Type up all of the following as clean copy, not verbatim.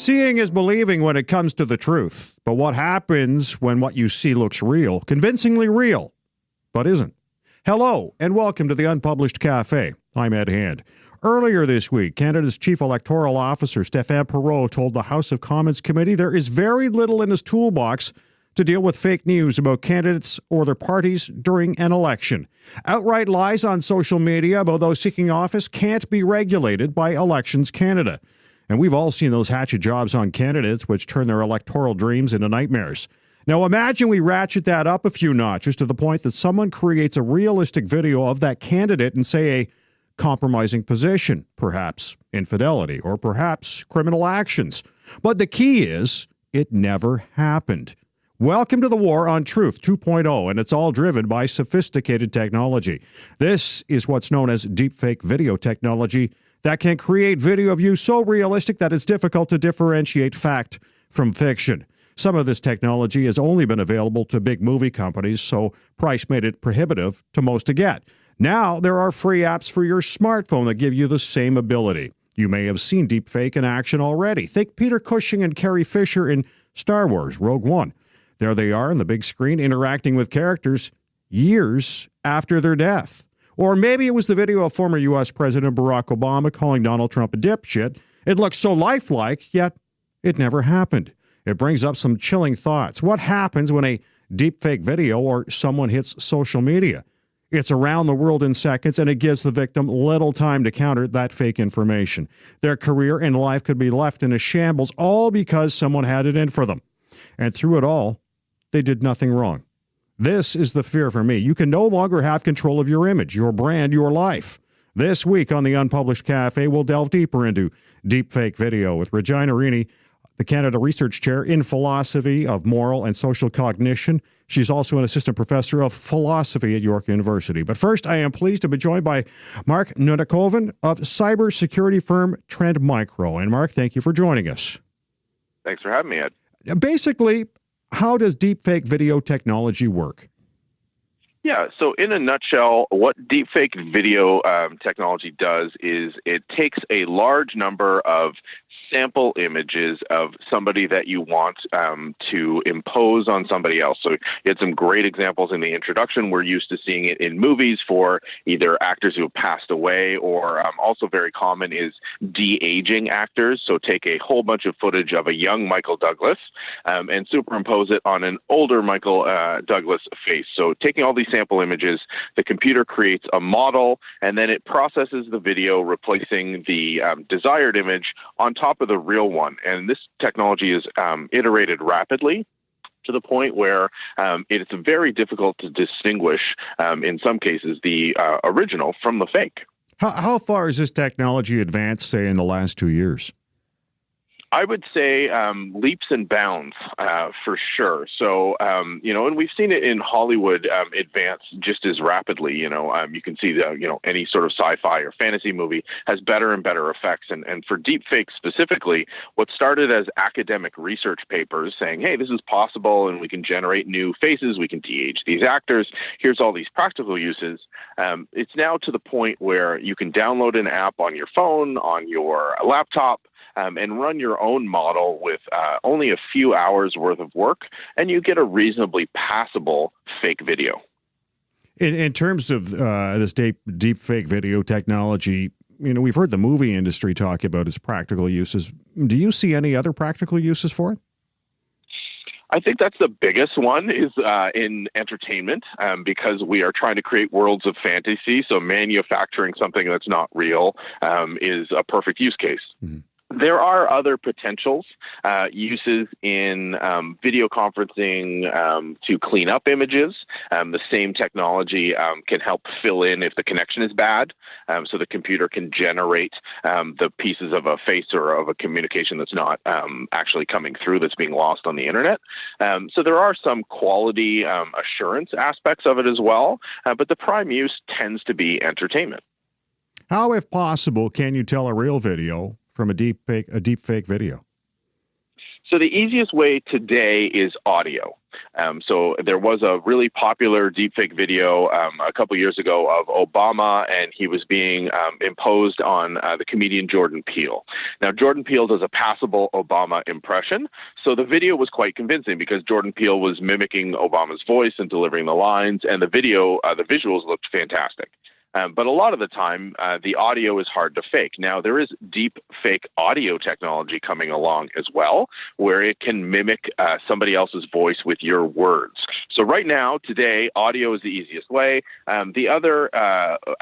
Seeing is believing when it comes to the truth. But what happens when what you see looks real, convincingly real, but isn't? Hello, and welcome to the Unpublished Cafe. I'm Ed Hand. Earlier this week, Canada's Chief Electoral Officer, Stéphane Perreault, told the House of Commons Committee there is very little in his toolbox to deal with fake news about candidates or their parties during an election. Outright lies on social media about those seeking office can't be regulated by Elections Canada. And we've all seen those hatchet jobs on candidates which turn their electoral dreams into nightmares. Now imagine we ratchet that up a few notches to the point that someone creates a realistic video of that candidate and say a compromising position, perhaps infidelity, or perhaps criminal actions. But the key is, it never happened. Welcome to the War on Truth 2.0, and it's all driven by sophisticated technology. This is what's known as DeepFake video technology that can create video of you so realistic that it's difficult to differentiate fact from fiction. Some of this technology has only been available to big movie companies, so price made it prohibitive to most to get. Now there are free apps for your smartphone that give you the same ability. You may have seen deepfake in action already. Think Peter Cushing and Carrie Fisher in Star Wars Rogue One. There they are on the big screen interacting with characters years after their death. Or maybe it was the video of former U.S. President Barack Obama calling Donald Trump a dipshit. It looks so lifelike, yet it never happened. It brings up some chilling thoughts. What happens when a deepfake video or someone hits social media? It's around the world in seconds, and it gives the victim little time to counter that fake information. Their career and life could be left in a shambles, all because someone had it in for them. And through it all, they did nothing wrong. This is the fear for me. You can no longer have control of your image, your brand, your life. This week on the Unpublished Cafe, we'll delve deeper into deepfake video with Regina Rini, the Canada Research Chair in Philosophy of Moral and Social Cognition. She's also an assistant professor of philosophy at York University. But first, I am pleased to be joined by Mark Nunakoven of cybersecurity firm Trend Micro. And Mark, thank you for joining us. Thanks for having me, Ed. Basically, how does deepfake video technology work? Yeah, so in a nutshell, what deepfake video technology does is it takes a large number of sample images of somebody that you want to impose on somebody else. So you had some great examples in the introduction. We're used to seeing it in movies for either actors who have passed away, or also very common is de-aging actors. So take a whole bunch of footage of a young Michael Douglas and superimpose it on an older Michael Douglas face. So taking all these sample images, the computer creates a model, and then it processes the video, replacing the desired image on top of the real one. And this technology is iterated rapidly to the point where it's very difficult to distinguish, in some cases, the original from the fake. How far has this technology advanced, say, in the last 2 years? I would say leaps and bounds for sure. So, and we've seen it in Hollywood advance just as rapidly. You can see that, any sort of sci-fi or fantasy movie has better and better effects. And for deepfake specifically, what started as academic research papers saying, hey, this is possible and we can generate new faces, we can de-age these actors, here's all these practical uses. It's now to the point where you can download an app on your phone, on your laptop, and run your own model with only a few hours worth of work, and you get a reasonably passable fake video. In terms of this deep fake video technology, we've heard the movie industry talk about its practical uses. Do you see any other practical uses for it? I think that's the biggest one is in entertainment, because we are trying to create worlds of fantasy. So manufacturing something that's not real is a perfect use case. Mm-hmm. There are other potentials, uses in video conferencing to clean up images. The same technology can help fill in if the connection is bad, so the computer can generate the pieces of a face or of a communication that's not actually coming through, that's being lost on the internet. So there are some quality assurance aspects of it as well, but the prime use tends to be entertainment. How, if possible, can you tell a real video from a deepfake video? So the easiest way today is audio. So there was a really popular deepfake video a couple years ago of Obama, and he was being imposed on the comedian Jordan Peele. Now, Jordan Peele does a passable Obama impression, so the video was quite convincing because Jordan Peele was mimicking Obama's voice and delivering the lines, and the visuals looked fantastic. But a lot of the time, the audio is hard to fake. Now, there is deep fake audio technology coming along as well, where it can mimic somebody else's voice with your words. So right now, today, audio is the easiest way. The other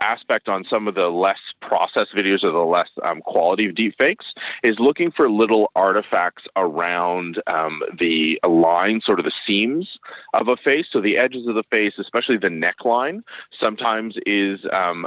aspect on some of the less processed videos or the less quality of deep fakes is looking for little artifacts around the line, sort of the seams of a face. So the edges of the face, especially the neckline, sometimes is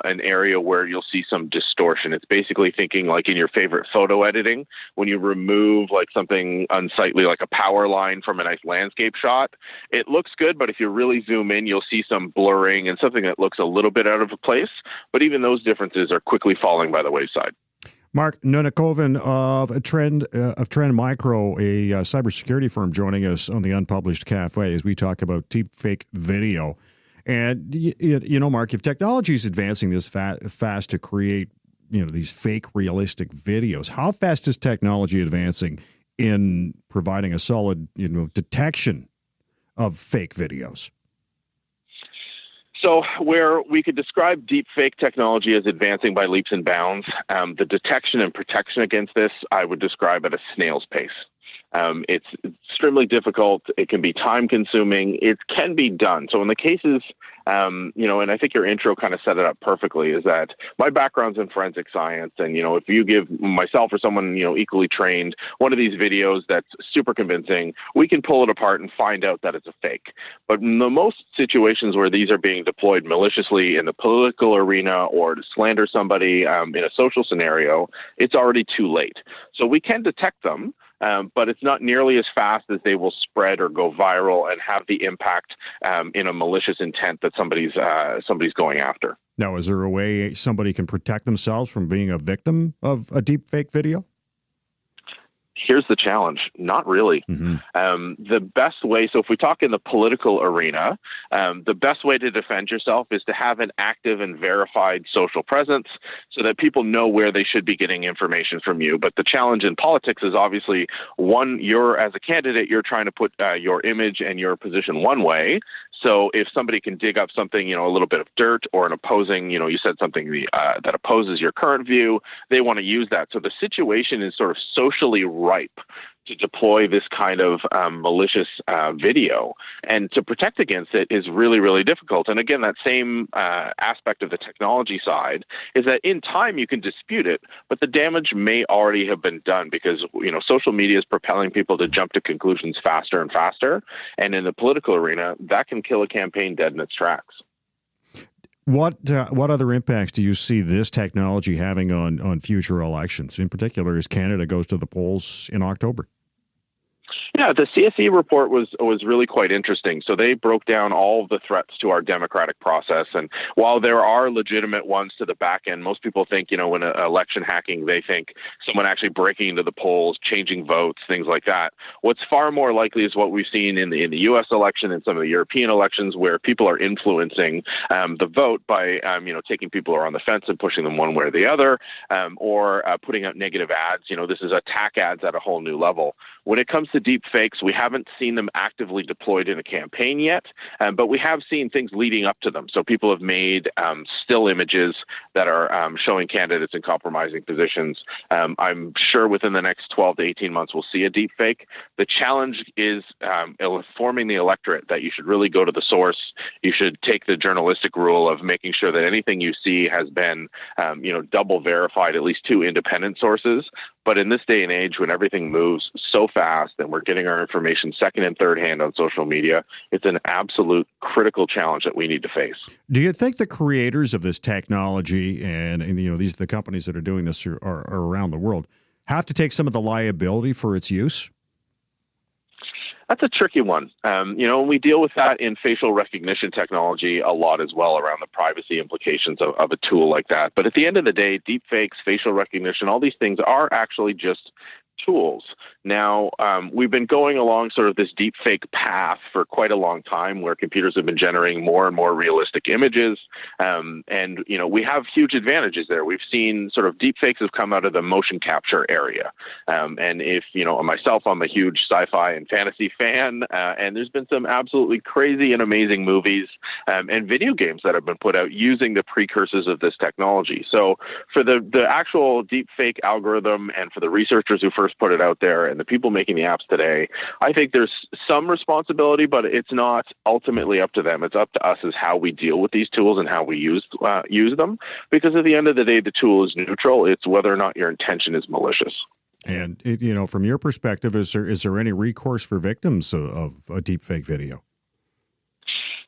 an area where you'll see some distortion. It's basically thinking like in your favorite photo editing, when you remove like something unsightly, like a power line from a nice landscape shot, it looks good, but if you really zoom in, you'll see some blurring and something that looks a little bit out of place. But even those differences are quickly falling by the wayside. Mark Nunakovan of Trend Micro, a cybersecurity firm, joining us on the Unpublished Cafe as we talk about deepfake video. And, you know, Mark, if technology is advancing this fast to create, these fake realistic videos, how fast is technology advancing in providing a solid, detection of fake videos? So where we could describe deepfake technology as advancing by leaps and bounds, the detection and protection against this, I would describe at a snail's pace. It's extremely difficult. It can be time consuming. It can be done. So in the cases, and I think your intro kind of set it up perfectly, is that my background's in forensic science. And, if you give myself or someone, equally trained one of these videos that's super convincing, we can pull it apart and find out that it's a fake. But in the most situations where these are being deployed maliciously in the political arena or to slander somebody in a social scenario, it's already too late. So we can detect them. But it's not nearly as fast as they will spread or go viral and have the impact in a malicious intent that somebody's going after. Now, is there a way somebody can protect themselves from being a victim of a deepfake video? Here's the challenge. Not really. Mm-hmm. The best way, so if we talk in the political arena, the best way to defend yourself is to have an active and verified social presence so that people know where they should be getting information from you. But the challenge in politics is obviously, one, as a candidate, you're trying to put your image and your position one way. So if somebody can dig up something, a little bit of dirt or an opposing, you said something that opposes your current view, they want to use that. So the situation is sort of socially ripe to deploy this kind of malicious video. And to protect against it is really, really difficult. And again, that same aspect of the technology side is that in time you can dispute it, but the damage may already have been done because, social media is propelling people to jump to conclusions faster and faster. And in the political arena, that can kill a campaign dead in its tracks. What other impacts do you see this technology having on future elections, in particular as Canada goes to the polls in October? Yeah, the CFE report was really quite interesting. So they broke down all of the threats to our democratic process. And while there are legitimate ones to the back end, most people think, when election hacking, they think someone actually breaking into the polls, changing votes, things like that. What's far more likely is what we've seen in the U.S. election and some of the European elections, where people are influencing the vote by, taking people who are on the fence and pushing them one way or the other, or putting out negative ads. This is attack ads at a whole new level. When it comes to deep fakes, we haven't seen them actively deployed in a campaign yet, but we have seen things leading up to them. So people have made still images that are showing candidates in compromising positions. I'm sure within the next 12 to 18 months we'll see a deep fake. The challenge is informing the electorate that you should really go to the source. You should take the journalistic rule of making sure that anything you see has been double verified, at least 2 independent sources. But in this day and age, when everything moves so fast and we're getting our information second and third hand on social media, it's an absolute critical challenge that we need to face. Do you think the creators of this technology and the companies that are doing this are around the world have to take some of the liability for its use? That's a tricky one. We deal with that in facial recognition technology a lot as well, around the privacy implications of a tool like that. But at the end of the day, deepfakes, facial recognition, all these things are actually just tools Now, we've been going along sort of this deepfake path for quite a long time, where computers have been generating more and more realistic images. And, we have huge advantages there. We've seen sort of deepfakes have come out of the motion capture area. And if, myself, I'm a huge sci-fi and fantasy fan, and there's been some absolutely crazy and amazing movies and video games that have been put out using the precursors of this technology. So for the actual deepfake algorithm and for the researchers who first put it out there and the people making the apps today, I think there's some responsibility, but it's not ultimately up to them. It's up to us as how we deal with these tools and how we use them. Because at the end of the day, the tool is neutral. It's whether or not your intention is malicious. And, from your perspective, is there any recourse for victims of a deepfake video?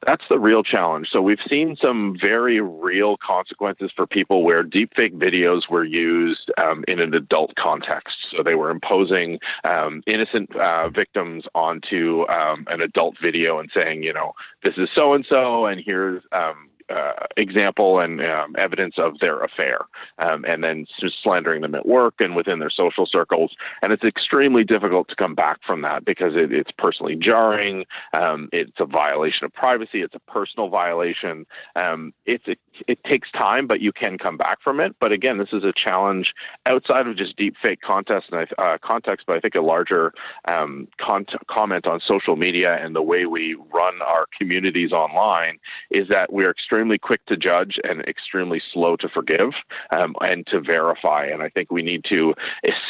That's the real challenge. So we've seen some very real consequences for people where deepfake videos were used in an adult context. So they were imposing innocent victims onto an adult video and saying, this is so-and-so, and here's example and evidence of their affair, and then just slandering them at work and within their social circles. And it's extremely difficult to come back from that because it's personally jarring. It's a violation of privacy. It's a personal violation. It takes time, but you can come back from it. But again, this is a challenge outside of just deepfake context, but I think a larger comment on social media and the way we run our communities online is that we're extremely quick to judge and extremely slow to forgive and to verify. And I think we need to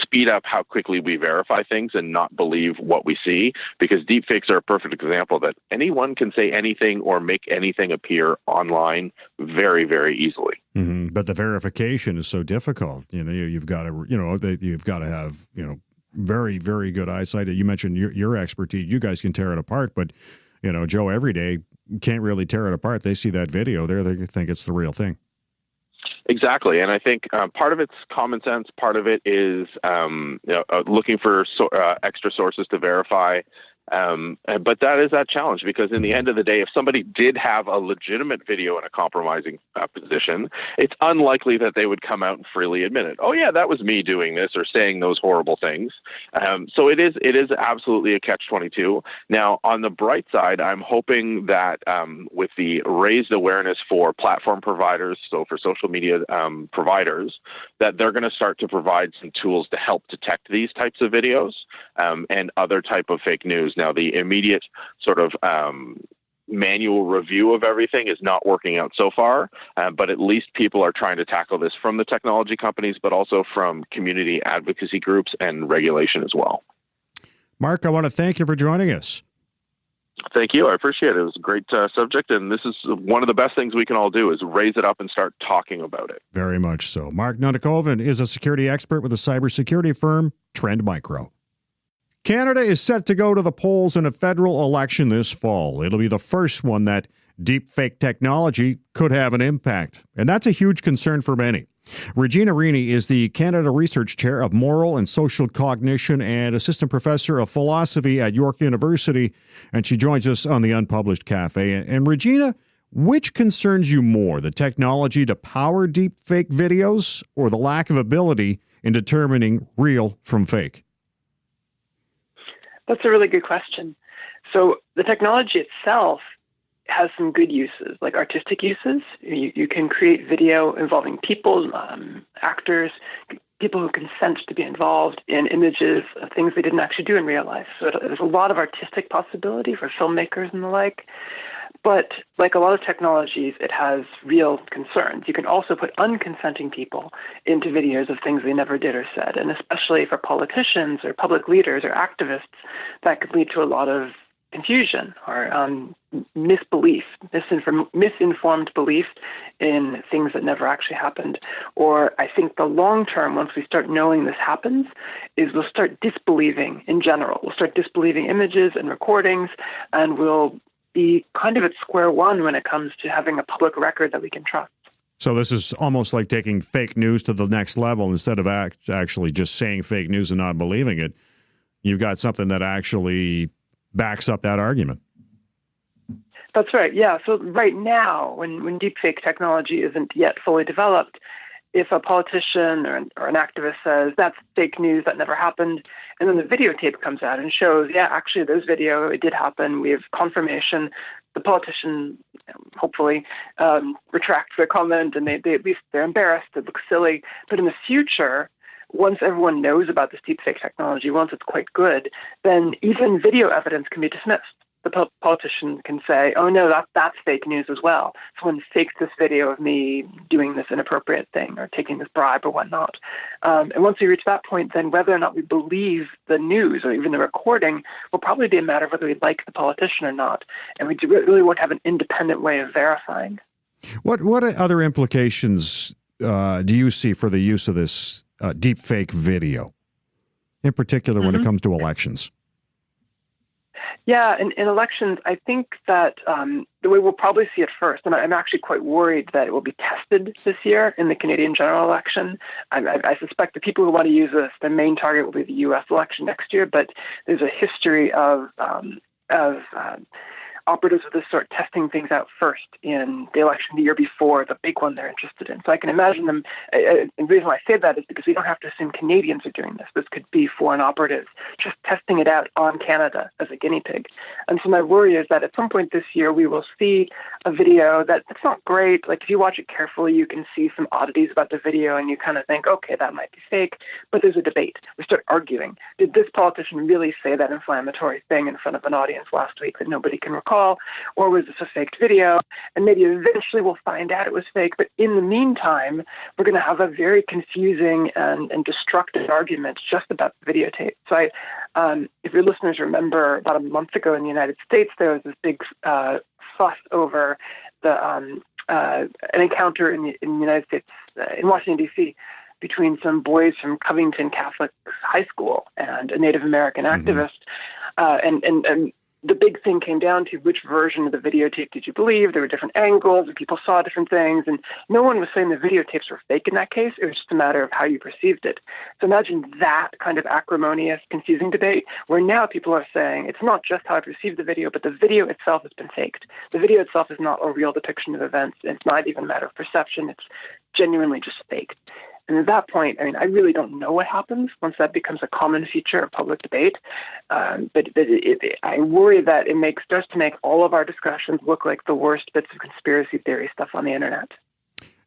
speed up how quickly we verify things and not believe what we see, because deepfakes are a perfect example that anyone can say anything or make anything appear online very, very easily. Mm-hmm. But the verification is so difficult. You've got to have, very, very good eyesight. You mentioned your expertise. You guys can tear it apart, but Joe everyday can't really tear it apart. They see that video there, they think it's the real thing. Exactly. And I think part of it's common sense. Part of it is looking for extra sources to verify. But that is that challenge, because in the end of the day, if somebody did have a legitimate video in a compromising position, it's unlikely that they would come out and freely admit it. Oh yeah, that was me doing this or saying those horrible things. So it is absolutely a catch-22. Now, on the bright side, I'm hoping that with the raised awareness for platform providers, so for social media providers, that they're going to start to provide some tools to help detect these types of videos and other type of fake news. Now, the immediate sort of manual review of everything is not working out so far, but at least people are trying to tackle this from the technology companies, but also from community advocacy groups and regulation as well. Mark, I want to thank you for joining us. Thank you. I appreciate it. It was a great subject, and this is one of the best things we can all do is raise it up and start talking about it. Very much so. Mark Nunikovan is a security expert with the cybersecurity firm Trend Micro. Canada is set to go to the polls in a federal election this fall. It'll be the first one that deepfake technology could have an impact, and that's a huge concern for many. Regina Rini is the Canada Research Chair of Moral and Social Cognition and Assistant Professor of Philosophy at York University, and she joins us on the Unpublished Cafe. And Regina, which concerns you more, the technology to power deepfake videos or the lack of ability in determining real from fake? That's a really good question. So the technology itself has some good uses, like artistic uses. You can create video involving people, actors, people who consent to be involved in images of things they didn't actually do in real life. So there's a lot of artistic possibility for filmmakers and the like. But like a lot of technologies, it has real concerns. You can also put unconsenting people into videos of things they never did or said. And especially for politicians or public leaders or activists, that could lead to a lot of confusion or misbelief, misinformed belief in things that never actually happened. Or I think the long term, once we start knowing this happens, is we'll start disbelieving in general. We'll start disbelieving images and recordings, and we'll be kind of at square one when it comes to having a public record that we can trust. So this is almost like taking fake news to the next level. Instead of actually just saying fake news and not believing it, you've got something that actually backs up that argument. That's right, yeah. So right now, when deepfake technology isn't yet fully developed, if a politician or an activist says that's fake news, that never happened, and then the videotape comes out and shows, yeah, actually there's video, it did happen, we have confirmation, the politician hopefully retracts their comment, and they at least they're embarrassed, it looks silly. But in the future, once everyone knows about this deepfake technology, once it's quite good, then even video evidence can be dismissed. The politician can say, oh, no, that's fake news as well. Someone faked this video of me doing this inappropriate thing or taking this bribe or whatnot. And once we reach that point, then whether or not we believe the news or even the recording will probably be a matter of whether we like the politician or not. And we really won't have an independent way of verifying. What other implications do you see for the use of this deepfake video, in particular when it comes to elections? Yeah, in elections, I think that the way we'll probably see it first, and I'm actually quite worried that it will be tested this year in the Canadian general election. I suspect the people who want to use this, the main target will be the U.S. election next year, but there's a history of operatives of this sort testing things out first in the election the year before, the big one they're interested in. So I can imagine them, and the reason why I say that is because we don't have to assume Canadians are doing this. This could be foreign operatives just testing it out on Canada as a guinea pig. And so my worry is that at some point this year we will see a video that's not great. Like if you watch it carefully, you can see some oddities about the video and you kind of think, okay, that might be fake, but there's a debate. We start arguing. Did this politician really say that inflammatory thing in front of an audience last week that nobody can recall? Or was this a faked video? And maybe eventually we'll find out it was fake. But in the meantime, we're going to have a very confusing and destructive argument just about the videotape. So if your listeners remember, about a month ago in the United States, there was this big fuss over an encounter in the United States, in Washington, D.C., between some boys from Covington Catholic High School and a Native American activist. And the big thing came down to which version of the videotape did you believe. There were different angles and people saw different things. And no one was saying the videotapes were fake in that case. It was just a matter of how you perceived it. So imagine that kind of acrimonious, confusing debate where now people are saying it's not just how I perceived the video, but the video itself has been faked. The video itself is not a real depiction of events. It's not even a matter of perception. It's genuinely just faked. And at that point, I really don't know what happens once that becomes a common feature of public debate. But I worry that it starts to make all of our discussions look like the worst bits of conspiracy theory stuff on the internet.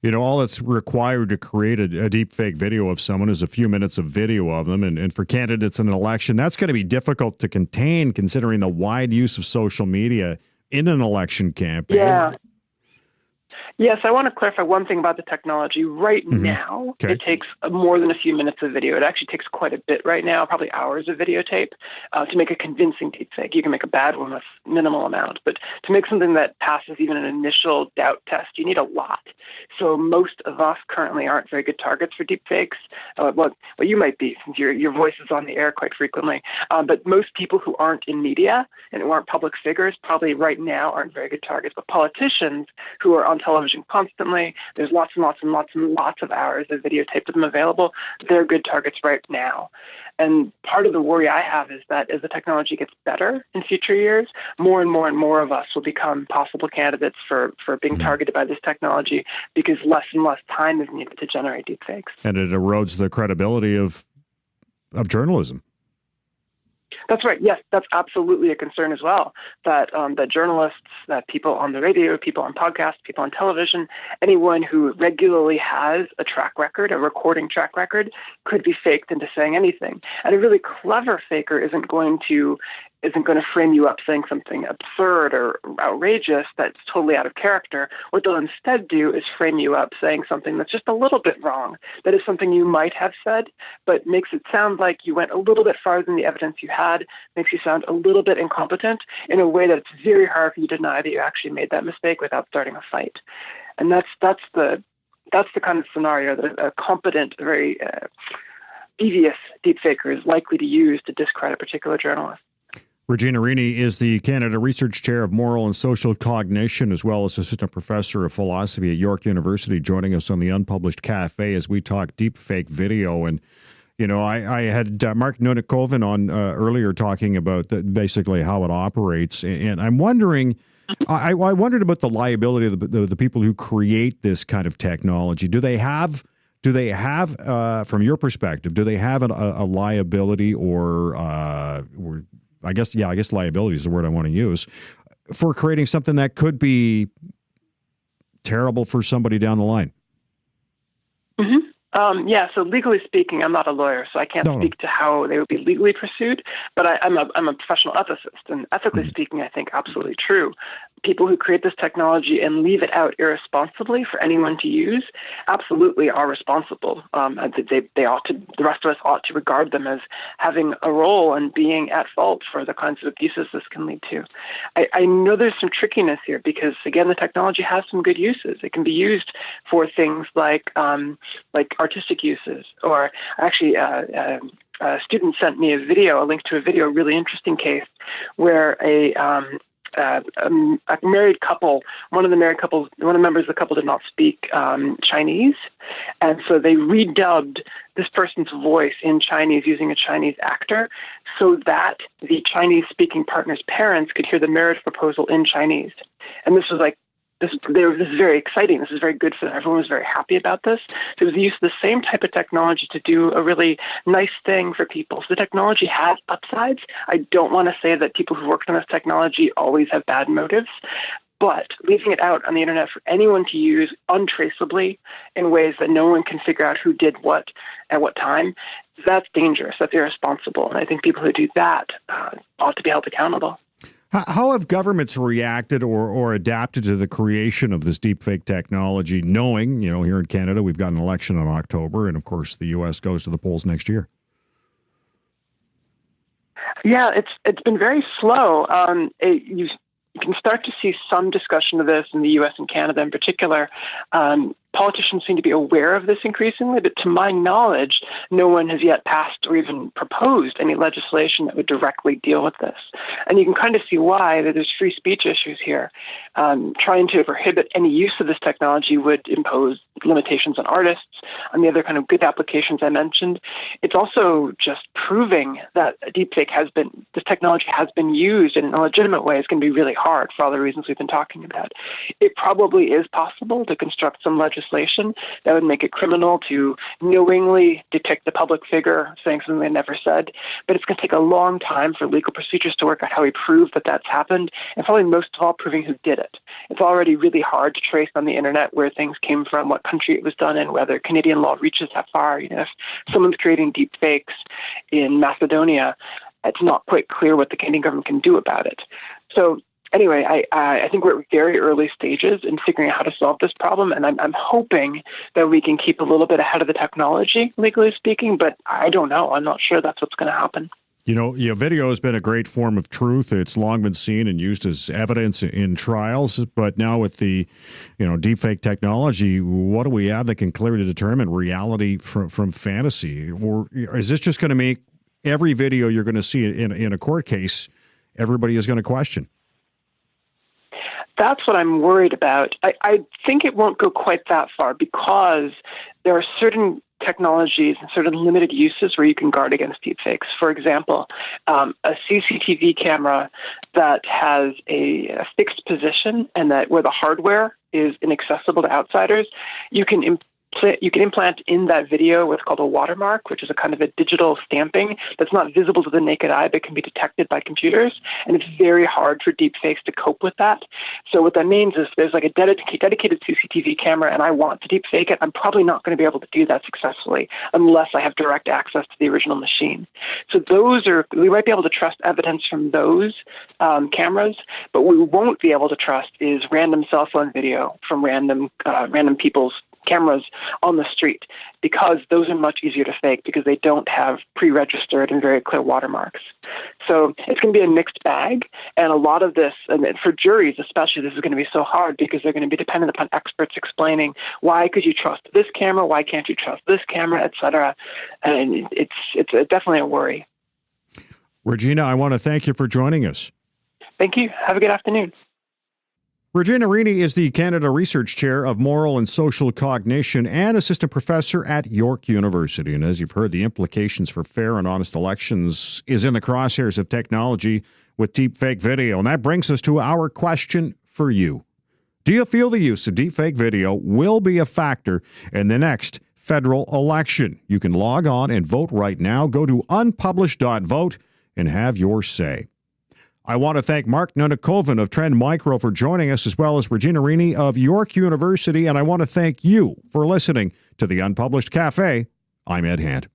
You know, all that's required to create a deep fake video of someone is a few minutes of video of them. And for candidates in an election, that's going to be difficult to contain considering the wide use of social media in an election campaign. Yeah. Yes, I want to clarify one thing about the technology. Right now, it takes more than a few minutes of video. It actually takes quite a bit right now, probably hours of videotape to make a convincing deepfake. You can make a bad one with minimal amount, but to make something that passes even an initial doubt test, you need a lot. So most of us currently aren't very good targets for deepfakes. Well, you might be, since your voice is on the air quite frequently. But most people who aren't in media and who aren't public figures probably right now aren't very good targets. But politicians who are on television constantly, there's lots and lots and lots and lots of hours of videotape of them available. They're good targets right now. And part of the worry I have is that as the technology gets better in future years, more and more of us will become possible candidates for being targeted by this technology because less and less time is needed to generate deepfakes. And it erodes the credibility of journalism. That's right. Yes, that's absolutely a concern as well. That journalists, that people on the radio, people on podcasts, people on television, anyone who regularly has a track record, a recording track record, could be faked into saying anything. And a really clever faker isn't going to frame you up saying something absurd or outrageous that's totally out of character. What they'll instead do is frame you up saying something that's just a little bit wrong. That is something you might have said, but makes it sound like you went a little bit farther than the evidence you had, makes you sound a little bit incompetent in a way that it's very hard for you to deny that you actually made that mistake without starting a fight. And that's the kind of scenario that a competent, very devious deepfaker is likely to use to discredit a particular journalist. Regina Rini is the Canada Research Chair of Moral and Social Cognition, as well as Assistant Professor of Philosophy at York University, joining us on the Unpublished Cafe as we talk deepfake video. And, you know, I had Mark Nunikoven on earlier talking about basically how it operates. And I'm wondering, I wondered about the liability of the people who create this kind of technology. Do they have Do they have, from your perspective, do they have a liability or I guess liability is the word I want to use, for creating something that could be terrible for somebody down the line? Mm-hmm. So legally speaking, I'm not a lawyer, so I can't speak to how they would be legally pursued, but I'm a professional ethicist, and ethically speaking, I think absolutely true. People who create this technology and leave it out irresponsibly for anyone to use absolutely are responsible. They ought to, the rest of us ought to regard them as having a role and being at fault for the kinds of abuses this can lead to. I know there's some trickiness here because, again, the technology has some good uses. It can be used for things like artistic uses, or actually a student sent me a link to a video, a really interesting case where a married couple, one of the members of the couple did not speak Chinese, and so they redubbed this person's voice in Chinese using a Chinese actor so that the Chinese-speaking partner's parents could hear the marriage proposal in Chinese. And this was this is very exciting. This is very good for them. Everyone was very happy about this. So it was the use of the same type of technology to do a really nice thing for people. So the technology has upsides. I don't want to say that people who worked on this technology always have bad motives, but leaving it out on the internet for anyone to use untraceably in ways that no one can figure out who did what at what time, that's dangerous. That's irresponsible. And I think people who do that ought to be held accountable. How have governments reacted or adapted to the creation of this deepfake technology, knowing, here in Canada, we've got an election in October, and of course the U.S. goes to the polls next year? Yeah, it's been very slow. You can start to see some discussion of this in the U.S. and Canada in particular. Politicians seem to be aware of this increasingly, but to my knowledge, no one has yet passed or even proposed any legislation that would directly deal with this. And you can kind of see why, that there's free speech issues here. Trying to prohibit any use of this technology would impose limitations on artists, on the other kind of good applications I mentioned. It's also just proving that this technology has been used in a legitimate way is going to be really hard for all the reasons we've been talking about. It probably is possible to construct some legislation that would make it criminal to knowingly depict a public figure saying something they never said. But it's going to take a long time for legal procedures to work out how we prove that that's happened, and probably most of all, proving who did it. It's already really hard to trace on the internet where things came from, what country it was done in, whether Canadian law reaches that far. If someone's creating deep fakes in Macedonia, it's not quite clear what the Canadian government can do about it. So anyway, I think we're at very early stages in figuring out how to solve this problem, and I'm hoping that we can keep a little bit ahead of the technology, legally speaking, but I don't know. I'm not sure that's what's going to happen. Video has been a great form of truth. It's long been seen and used as evidence in trials, but now with the, deepfake technology, what do we have that can clearly determine reality from fantasy? Or is this just going to make every video you're going to see in a court case, everybody is going to question? That's what I'm worried about. I think it won't go quite that far because there are certain technologies and certain limited uses where you can guard against deepfakes. For example, a CCTV camera that has a fixed position and where the hardware is inaccessible to outsiders, you can implant in that video what's called a watermark, which is a kind of a digital stamping that's not visible to the naked eye but can be detected by computers. And it's very hard for deepfakes to cope with that. So what that means is there's like a dedicated CCTV camera and I want to deepfake it. I'm probably not going to be able to do that successfully unless I have direct access to the original machine. So we might be able to trust evidence from those cameras, but what we won't be able to trust is random cell phone video from random people's cameras on the street, because those are much easier to fake because they don't have pre-registered and very clear watermarks. So it's going to be a mixed bag, and a lot of this, and for juries especially, this is going to be so hard because they're going to be dependent upon experts explaining why could you trust this camera, why can't you trust this camera, etc. And it's definitely a worry. Regina, I want to thank you for joining us. Thank you. Have a good afternoon. Regina Rini is the Canada Research Chair of Moral and Social Cognition and Assistant Professor at York University. And as you've heard, the implications for fair and honest elections is in the crosshairs of technology with deepfake video. And that brings us to our question for you. Do you feel the use of deepfake video will be a factor in the next federal election. You can log on and vote right now. Go to Unpublished.vote and have your say. I want to thank Mark Nunakovan of Trend Micro for joining us, as well as Regina Rini of York University. And I want to thank you for listening to the Unpublished Cafe. I'm Ed Hand.